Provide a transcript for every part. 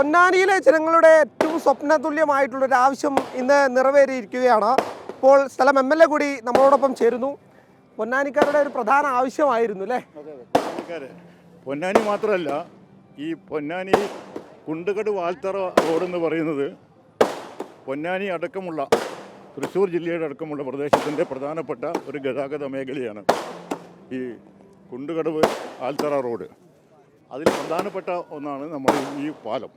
പൊന്നാനിയിലെ ജനങ്ങളുടെ ഏറ്റവും സ്വപ്നതുല്യമായിട്ടുള്ളൊരു ആവശ്യം ഇന്ന് നിറവേറിയിരിക്കുകയാണ്. ഇപ്പോൾ സ്ഥലം MLA കൂടി നമ്മളോടൊപ്പം ചേരുന്നു. പൊന്നാനിക്കാരുടെ ഒരു പ്രധാന ആവശ്യമായിരുന്നു അല്ലേ? പൊന്നാനി മാത്രമല്ല, ഈ പൊന്നാനി കുണ്ടുകട് വാൽത്തറ റോഡെന്ന് പറയുന്നത് പൊന്നാനി അടക്കമുള്ള തൃശ്ശൂർ ജില്ലയുടെ അടക്കമുള്ള പ്രദേശത്തിൻ്റെ പ്രധാനപ്പെട്ട ഒരു ഗതാഗത മേഖലയാണ് ഈ കുണ്ടുകടവ് ആൽത്തറ റോഡ്. അതിൽ പ്രധാനപ്പെട്ട ഒന്നാണ് നമ്മൾ ഈ പാലം.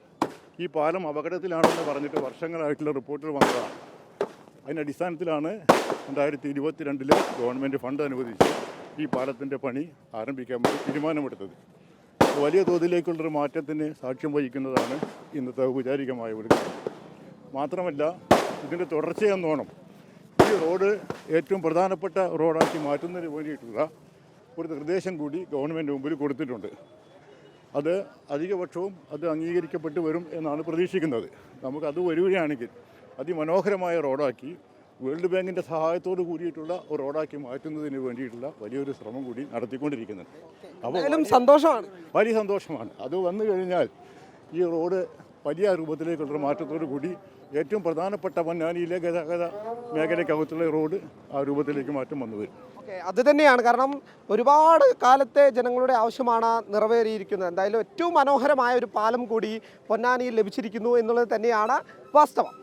ഈ പാലം അപകടത്തിലാണെന്ന് പറഞ്ഞിട്ട് വർഷങ്ങളായിട്ടുള്ള റിപ്പോർട്ടുകൾ വന്നതാണ്. അതിൻ്റെ അടിസ്ഥാനത്തിലാണ് 2022 ഗവൺമെൻറ് ഫണ്ട് അനുവദിച്ച് ഈ പാലത്തിൻ്റെ പണി ആരംഭിക്കാൻ വേണ്ടി തീരുമാനമെടുത്തത്. വലിയ തോതിലേക്കുള്ളൊരു മാറ്റത്തിന് സാക്ഷ്യം വഹിക്കുന്നതാണ് ഇന്നത്തെ ഔപചാരികമായ ഒരു കാര്യം. മാത്രമല്ല, ഇതിൻ്റെ തുടർച്ചയെന്നോണം ഈ റോഡ് ഏറ്റവും പ്രധാനപ്പെട്ട റോഡാക്കി മാറ്റുന്നതിന് വേണ്ടിയിട്ടുള്ള ഒരു നിർദ്ദേശം കൂടി ഗവൺമെൻറ് മുമ്പിൽ കൊടുത്തിട്ടുണ്ട്. അത് അധികപക്ഷവും അത് അംഗീകരിക്കപ്പെട്ട് വരും എന്നാണ് പ്രതീക്ഷിക്കുന്നത്. നമുക്കത് വരികയാണെങ്കിൽ അതിമനോഹരമായ റോഡാക്കി വേൾഡ് ബാങ്കിൻ്റെ സഹായത്തോട് കൂടിയിട്ടുള്ള ഒരു റോഡാക്കി മാറ്റുന്നതിന് വേണ്ടിയിട്ടുള്ള വലിയൊരു ശ്രമം കൂടി നടത്തിക്കൊണ്ടിരിക്കുന്നുണ്ട്. അപ്പോൾ സന്തോഷമാണ്, വലിയ സന്തോഷമാണ്. അത് വന്നു കഴിഞ്ഞാൽ ഈ റോഡ് വലിയ രൂപത്തിലേക്കുള്ള മാറ്റത്തോടു കൂടി ഏറ്റവും പ്രധാനപ്പെട്ട പൊന്നാനിയിലെ ഗതാഗത മേഖലയ്ക്കകത്തുള്ള റോഡ് ആ രൂപത്തിലേക്ക് മാറ്റം വന്നു വരും. അത് തന്നെയാണ്. കാരണം ഒരുപാട് കാലത്തെ ജനങ്ങളുടെ ആവശ്യമാണ് നിറവേറിയിരിക്കുന്നത്. എന്തായാലും ഏറ്റവും മനോഹരമായ ഒരു പാലം കൂടി പൊന്നാനിയിൽ ലഭിച്ചിരിക്കുന്നു എന്നുള്ളത് തന്നെയാണ് വാസ്തവം.